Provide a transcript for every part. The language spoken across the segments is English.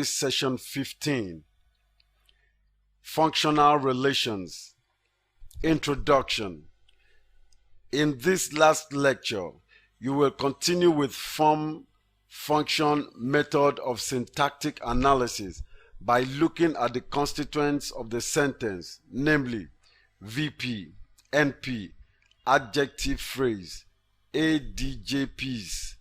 Studies Session 15, Functional Relations, Introduction. In this last lecture, you will continue with form-function method of syntactic analysis by looking at the constituents of the sentence, namely VP, NP, adjective phrase, ADJPs,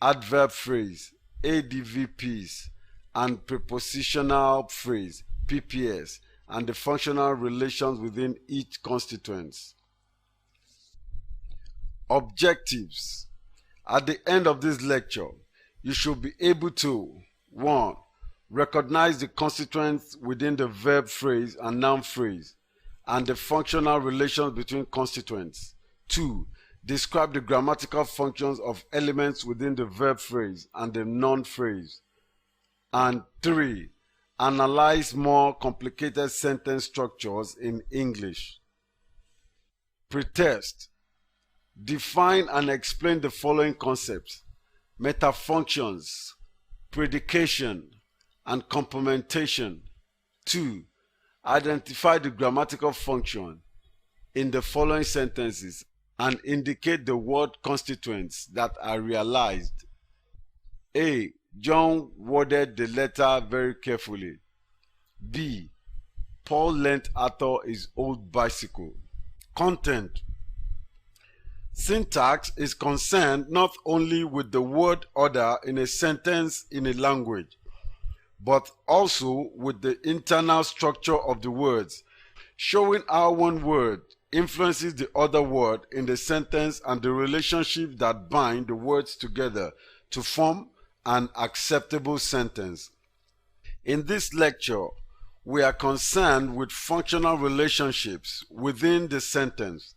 adverb phrase, ADVPs, and prepositional phrase, PPS, and the functional relations within each constituent. Objectives. At the end of this lecture, you should be able to 1. Recognize the constituents within the verb phrase and noun phrase and the functional relations between constituents. 2. Describe the grammatical functions of elements within the verb phrase and the noun phrase. And 3. Analyze more complicated sentence structures in English. Pretest. Define and explain the following concepts: metafunctions, predication, and complementation. 2. Identify the grammatical function in the following sentences and indicate the word constituents that are realized. A. John worded the letter very carefully. B. Paul lent Arthur his old bicycle. Content. Syntax is concerned not only with the word order in a sentence in a language, but also with the internal structure of the words, showing how one word influences the other word in the sentence and the relationships that bind the words together to form an acceptable sentence. In this lecture, we are concerned with functional relationships within the sentence.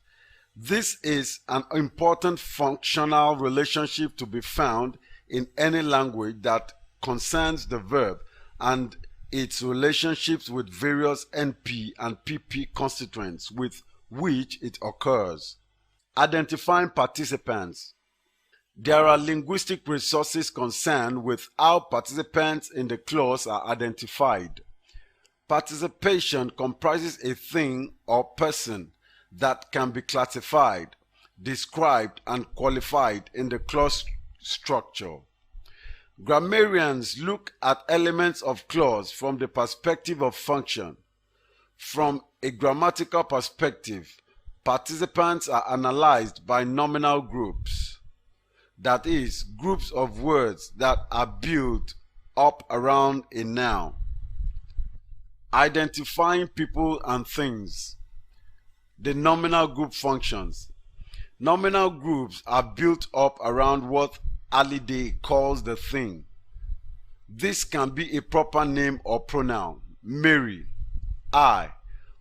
This is an important functional relationship to be found in any language that concerns the verb and its relationships with various NP and PP constituents with which it occurs. Identifying participants. There are linguistic resources concerned with how participants in the clause are identified. Participation comprises a thing or person that can be classified, described, and qualified in the clause structure. Grammarians look at elements of clause from the perspective of function. From a grammatical perspective, participants are analyzed by nominal groups, that is, groups of words that are built up around a noun. Identifying people and things. The nominal group functions. Nominal groups are built up around what Halliday calls the thing. This can be a proper name or pronoun, Mary, I,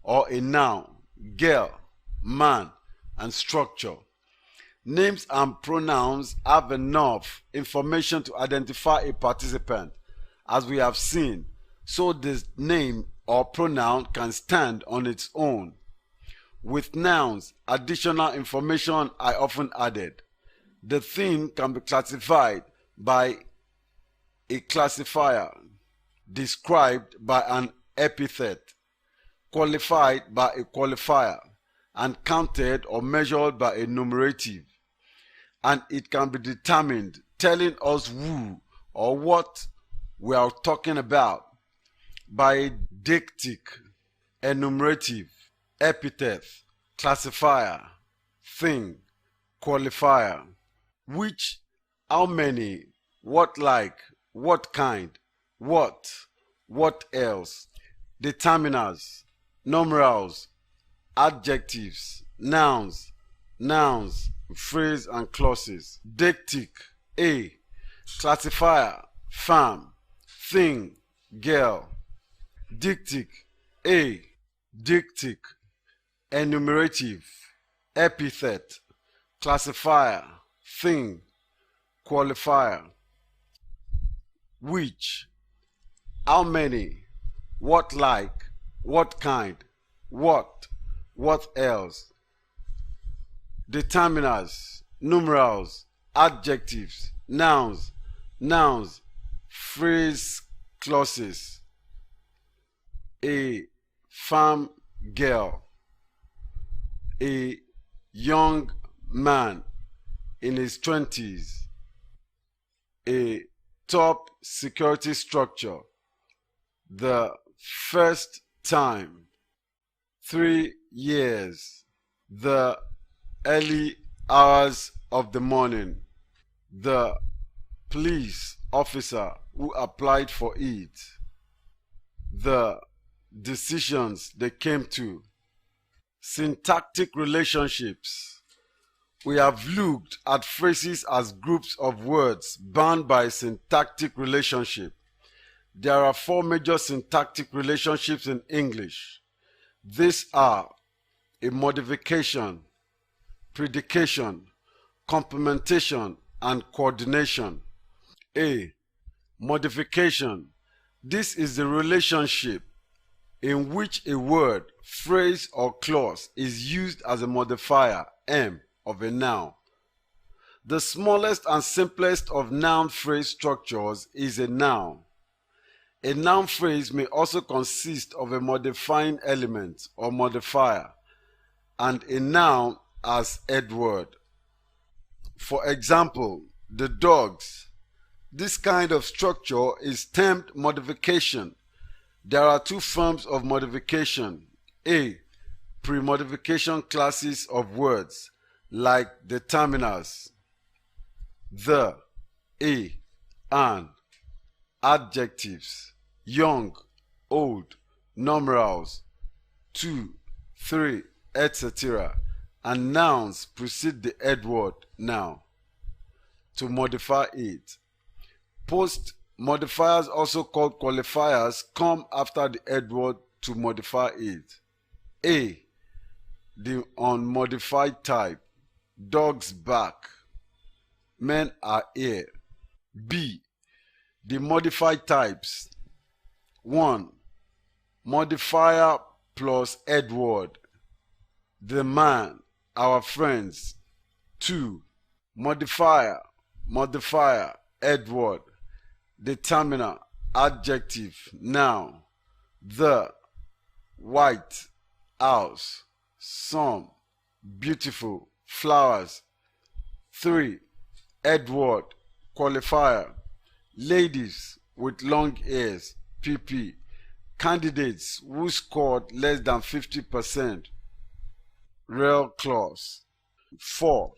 or a noun, girl, man, and structure. Names and pronouns have enough information to identify a participant, as we have seen, so the name or pronoun can stand on its own. With nouns, additional information are often added. The thing can be classified by a classifier, described by an epithet, qualified by a qualifier, and counted or measured by a numerative. And it can be determined, telling us who or what we are talking about, by a deictic, enumerative, epithet, classifier, thing, qualifier. Which, how many, what like, what kind, what else. Determiners, numerals, adjectives, nouns, phrase and clauses. Deictic, a, classifier, farm, thing, girl. Deictic, a, deictic, enumerative, epithet, classifier, thing, qualifier. Which, how many, what like, what kind, what else. Determiners, numerals, adjectives, nouns, phrase clauses. A farm girl, a young man in his 20s, a top security structure, the first time, 3 years, the early hours of the morning, the police officer who applied for it, the decisions they came to. Syntactic relationships. We have looked at phrases as groups of words bound by a syntactic relationship. There are 4 major syntactic relationships in English. These are a modification, predication, complementation, and coordination. A. Modification. This is the relationship in which a word, phrase, or clause is used as a modifier, M, of a noun. The smallest and simplest of noun phrase structures is a noun. A noun phrase may also consist of a modifying element or modifier, and a noun as head word. For example, the dogs. This kind of structure is termed modification. There are 2 forms of modification. A. Pre-modification classes of words, like determiners, the, a, and, adjectives, young, old, numerals, 2, 3, etc., and nouns precede the head word noun to modify it. Post modifiers, also called qualifiers, come after the head word to modify it. A. The unmodified type. Dogs bark. Men are here. B. The modified types. 1. Modifier plus head word. The man, our friends. 2. Modifier, head word. Determiner, adjective, noun. The, white, house. Some, beautiful, flowers. 3. Head word, qualifier. Ladies with long hairs, PP. Candidates who scored less than 50%, real clause. 4.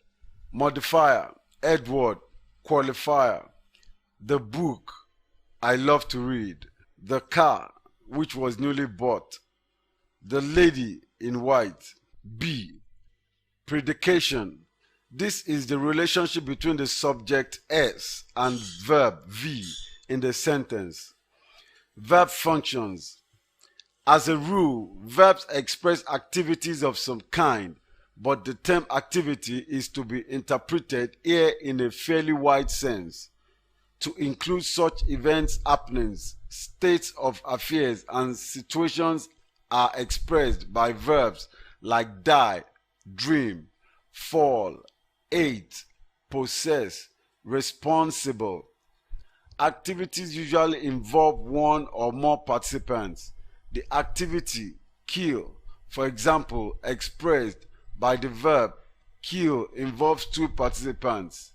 Modifier, head word, qualifier. The book I love to read. The car which was newly bought. The lady in white. B. Predication. This is the relationship between the subject S and verb V in the sentence. Verb functions. As a rule, verbs express activities of some kind, but the term activity is to be interpreted here in a fairly wide sense, to include such events, happenings, states of affairs, and situations are expressed by verbs like die, dream, fall, ate, possess, responsible. Activities usually involve 1 or more participants. The activity kill, for example, expressed by the verb kill, involves 2 participants,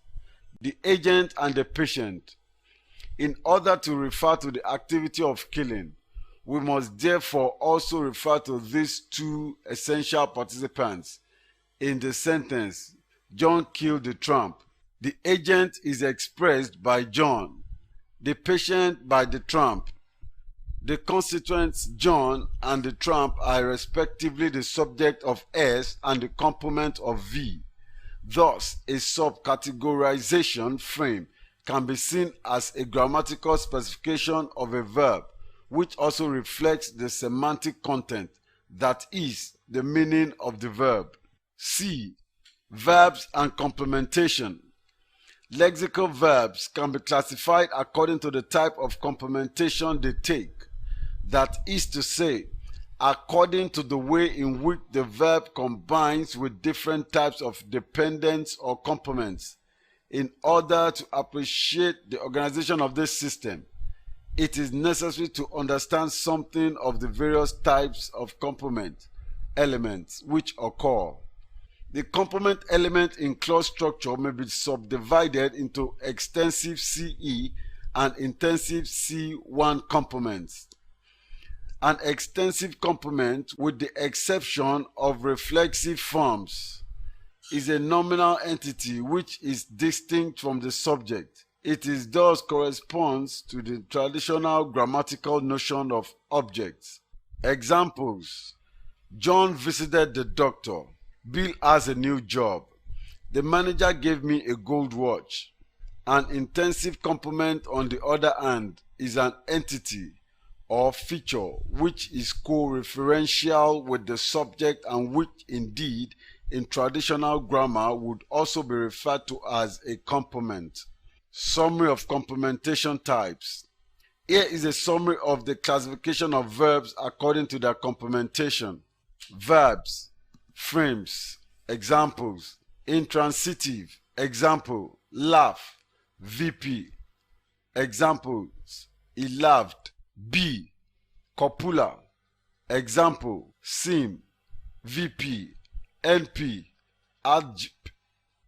the agent and the patient. In order to refer to the activity of killing, we must therefore also refer to these 2 essential participants. In the sentence, John killed the tramp. The agent is expressed by John, the patient by the tramp. The constituents John and the tramp are respectively the subject of S and the complement of V. Thus, a subcategorization frame can be seen as a grammatical specification of a verb, which also reflects the semantic content, that is, the meaning of the verb. C. Verbs and complementation. Lexical verbs can be classified according to the type of complementation they take. That is to say, according to the way in which the verb combines with different types of dependents or complements. In order to appreciate the organization of this system, it is necessary to understand something of the various types of complement elements which occur. The complement element in clause structure may be subdivided into extensive CE and intensive C1 complements. An extensive complement, with the exception of reflexive forms, is a nominal entity which is distinct from the subject. It is thus corresponds to the traditional grammatical notion of objects. Examples: John visited the doctor. Bill has a new job. The manager gave me a gold watch. An intensive complement, on the other hand, is an entity or feature which is co-referential with the subject and which indeed in traditional grammar would also be referred to as a complement. Summary of complementation types. Here is a summary of the classification of verbs according to their complementation. Verbs. Frames. Examples: intransitive. Example: laugh. VP. Examples: he laughed. B. Copula. Example: sim. VP. NP. Adjp.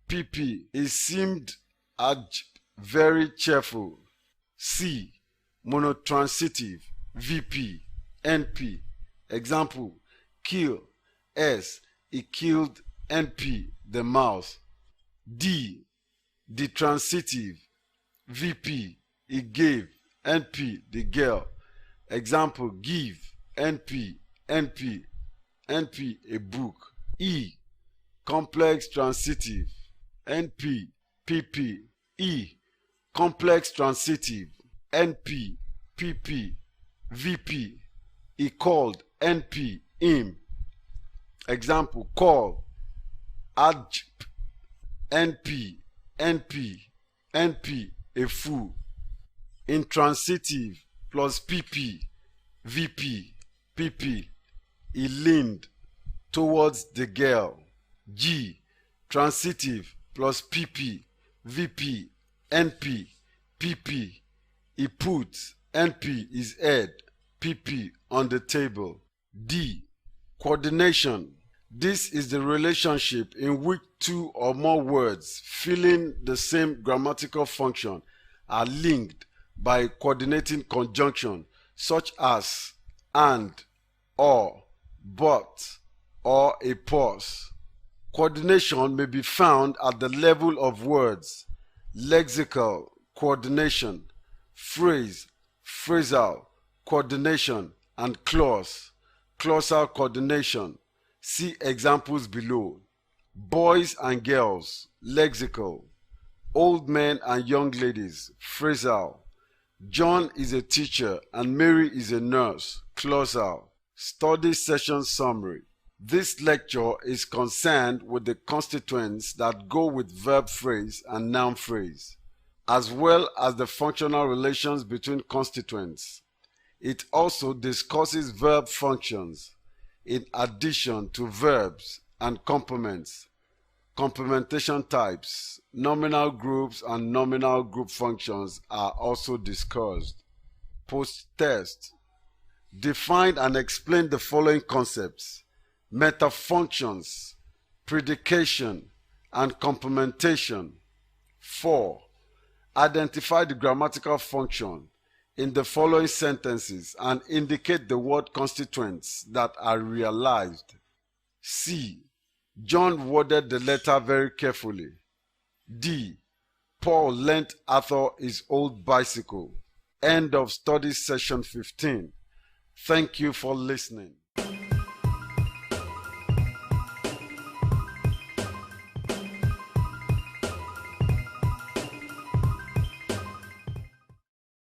PP. He seemed adjp very cheerful. C. Monotransitive. VP. NP. Example: kill. S. He killed NP the mouse. D. Detransitive. VP. He gave NP the girl. Example: give. NP. NP. NP a book. E. Complex transitive. NP. PP. E. Complex transitive. NP. PP. VP. He called. NP. Him. Example: call. Adjp. NP. NP. NP a fool. Intransitive plus PP. VP. PP. He leaned towards the girl. G. Transitive plus PP. VP. NP. PP. He put NP his head. PP on the table. D. Coordination. This is the relationship in which two or more words filling the same grammatical function are linked by a coordinating conjunction such as and, or, but, or a pause. Coordination may be found at the level of words: lexical coordination, phrase, phrasal coordination, and clause, clausal coordination. See examples below. Boys and girls, lexical. Old men and young ladies, phrasal. John is a teacher and Mary is a nurse, clausal. Study session summary. This lecture is concerned with the constituents that go with verb phrase and noun phrase, as well as the functional relations between constituents. It also discusses verb functions, in addition to verbs and complements. Complementation types, nominal groups, and nominal group functions are also discussed. Post-test. Define and explain the following concepts: metafunctions, predication, and complementation. 4. Identify the grammatical function in the following sentences and indicate the word constituents that are realized. C. John worded the letter very carefully. D. Paul lent Arthur his old bicycle. End of study session 15. Thank you for listening.